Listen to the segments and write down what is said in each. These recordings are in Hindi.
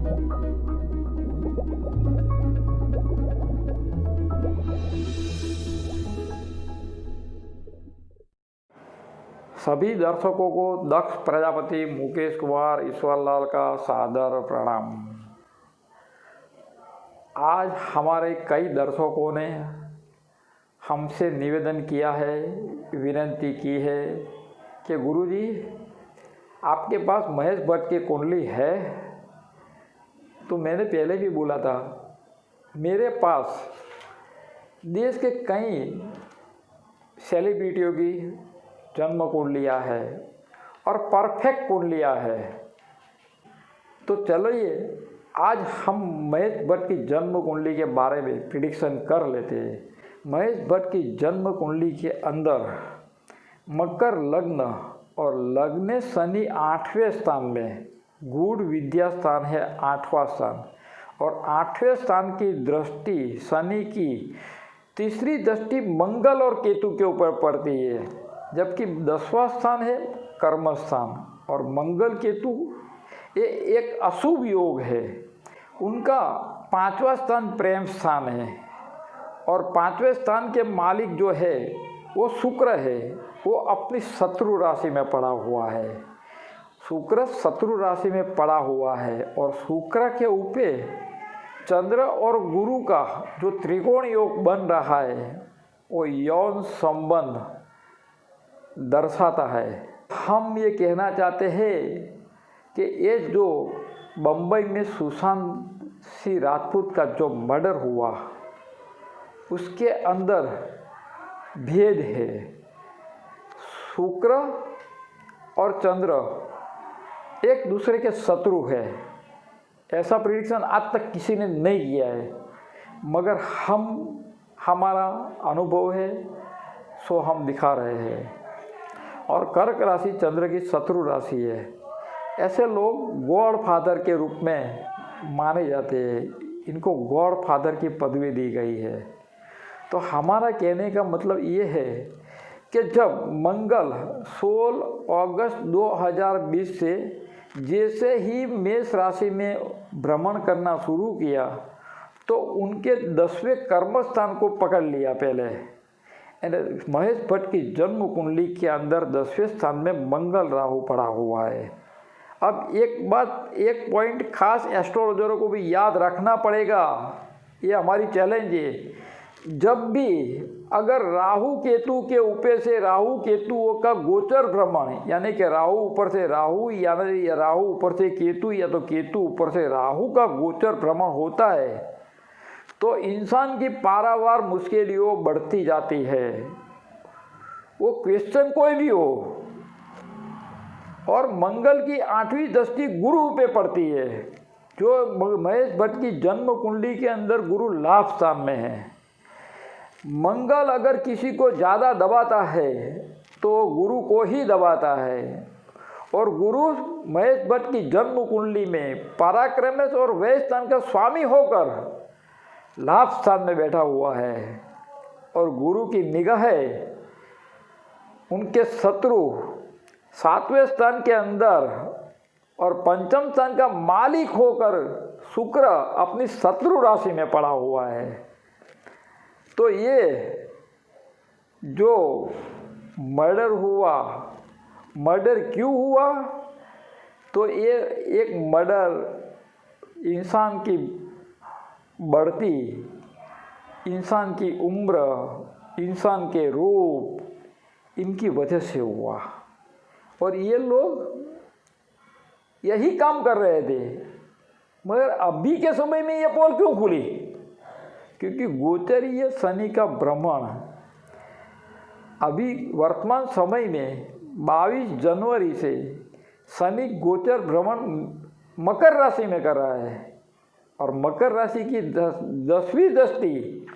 सभी दर्शकों को दक्ष प्रजापति मुकेश कुमार ईश्वरलाल का सादर प्रणाम। आज हमारे कई दर्शकों ने हमसे निवेदन किया है, विनती की है कि गुरुजी आपके पास महेश भट्ट की कुंडली है। तो मैंने पहले भी बोला था, मेरे पास देश के कई सेलिब्रिटियों की जन्म कुंडलियाँ है और परफेक्ट कुंडलियाँ है। तो चलिए आज हम महेश भट्ट की जन्म कुंडली के बारे में प्रिडिक्शन कर लेते हैं। महेश भट्ट की जन्म कुंडली के अंदर मकर लग्न और लग्न शनि 8वें स्थान में, गूढ़ विद्या स्थान है 8वां स्थान, और 8वें स्थान की दृष्टि शनि की तीसरी दृष्टि मंगल और केतु के ऊपर पड़ती है, जबकि 10वां स्थान है कर्म स्थान और मंगल केतु ये एक अशुभ योग है। उनका 5वां स्थान प्रेम स्थान है और 5वें स्थान के मालिक जो है वो शुक्र है, वो अपनी शत्रु राशि में पड़ा हुआ है। शुक्र शत्रु राशि में पड़ा हुआ है और शुक्र के ऊपर चंद्र और गुरु का जो त्रिकोण योग बन रहा है वो यौन संबंध दर्शाता है। हम ये कहना चाहते हैं कि ये जो बम्बई में सुशांत सिंह राजपूत का जो मर्डर हुआ उसके अंदर भेद है। शुक्र और चंद्र एक दूसरे के शत्रु है। ऐसा प्रेडिक्शन आज तक किसी ने नहीं किया है, मगर हमारा अनुभव है सो हम दिखा रहे हैं। और कर्क राशि चंद्र की शत्रु राशि है। ऐसे लोग गॉड फादर के रूप में माने जाते हैं, इनको गॉड फादर की पदवी दी गई है। तो हमारा कहने का मतलब ये है कि जब मंगल 16 अगस्त 2020 से जैसे ही मेष राशि में भ्रमण करना शुरू किया तो उनके 10वें कर्म स्थान को पकड़ लिया पहले। महेश भट्ट की जन्म कुंडली के अंदर 10वें स्थान में मंगल राहु पड़ा हुआ है। अब एक पॉइंट खास एस्ट्रोलॉजरों को भी याद रखना पड़ेगा, ये हमारी चैलेंज है। जब भी अगर राहु केतु के ऊपर से राहु केतुओं का गोचर भ्रमण, यानी कि राहु ऊपर से राहु या राहु ऊपर से केतु या तो केतु ऊपर से राहु का गोचर भ्रमण होता है तो इंसान की पारावार मुश्किलों बढ़ती जाती है। वो क्वेश्चन कोई भी हो। और मंगल की 8वीं दृष्टि गुरु पे पड़ती है, जो महेश भट्ट की जन्म कुंडली के अंदर गुरु लाभ स्थान में है। मंगल अगर किसी को ज़्यादा दबाता है तो गुरु को ही दबाता है। और गुरु महेश भट्ट की जन्म कुंडली में पराक्रमश और व्यय स्थान का स्वामी होकर लाभ स्थान में बैठा हुआ है और गुरु की निगाह उनके शत्रु 7वें स्थान के अंदर और 5म स्थान का मालिक होकर शुक्र अपनी शत्रु राशि में पड़ा हुआ है। तो ये जो मर्डर क्यों हुआ? तो ये एक मर्डर इंसान की बढ़ती, इंसान की उम्र, इंसान के रूप, इनकी वजह से हुआ। और ये लोग यही काम कर रहे थे, मगर अभी के समय में ये पोल क्यों खुली? क्योंकि गोचरीय शनि का भ्रमण अभी वर्तमान समय में 22 जनवरी से शनि गोचर भ्रमण मकर राशि में कर रहा है और मकर राशि की 10वीं दृष्टि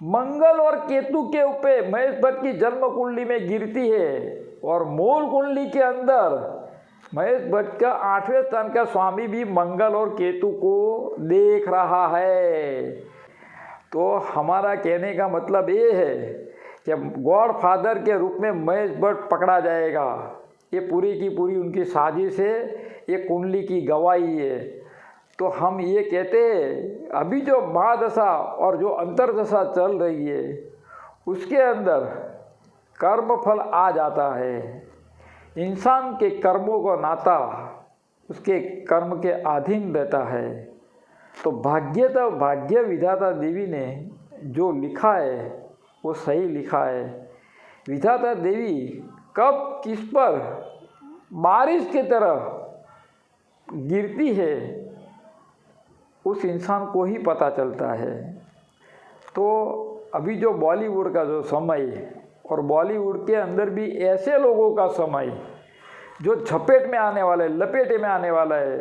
मंगल और केतु के ऊपर महेश भट्ट की जन्म कुंडली में गिरती है और मूल कुंडली के अंदर महेश भट्ट का 8वें स्थान का स्वामी भी मंगल और केतु को देख रहा है। तो हमारा कहने का मतलब ये है कि गॉड फादर के रूप में महेश भट्ट पकड़ा जाएगा। ये पूरी की पूरी उनकी साजिश है, ये कुंडली की गवाही है। तो हम ये कहते हैं अभी जो महादशा और जो अंतर्दशा चल रही है उसके अंदर कर्म फल आ जाता है। इंसान के कर्मों का नाता उसके कर्म के अधीन रहता है। तो भाग्य विधाता देवी ने जो लिखा है वो सही लिखा है। विधाता देवी कब किस पर बारिश की तरह गिरती है उस इंसान को ही पता चलता है। तो अभी जो बॉलीवुड का जो समय और बॉलीवुड के अंदर भी ऐसे लोगों का समय जो झपेट में आने वाला है, लपेटे में आने वाला है,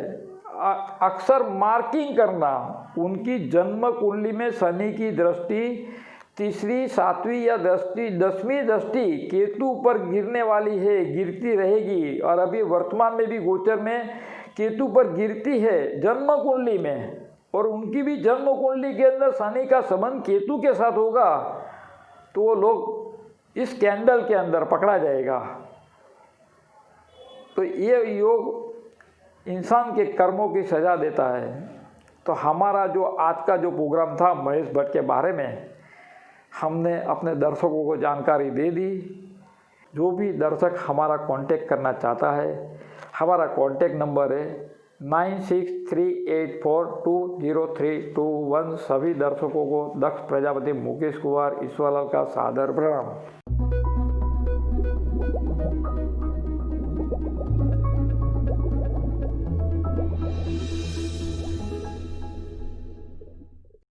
अक्सर मार्किंग करना उनकी जन्म कुंडली में शनि की दृष्टि तीसरी, सातवीं या 10वीं दृष्टि केतु पर गिरने वाली है, गिरती रहेगी। और अभी वर्तमान में भी गोचर में केतु पर गिरती है जन्म कुंडली में, और उनकी भी जन्म कुंडली के अंदर शनि का संबंध केतु के साथ होगा तो वो लोग इस कैंडल के अंदर पकड़ा जाएगा। तो ये योग इंसान के कर्मों की सजा देता है। तो हमारा जो आज का जो प्रोग्राम था महेश भट्ट के बारे में, हमने अपने दर्शकों को जानकारी दे दी। जो भी दर्शक हमारा कांटेक्ट करना चाहता है, हमारा कांटेक्ट नंबर है 9638420321। सभी दर्शकों को दक्ष प्रजापति मुकेश कुमार ईश्वरलाल का सादर प्रणाम।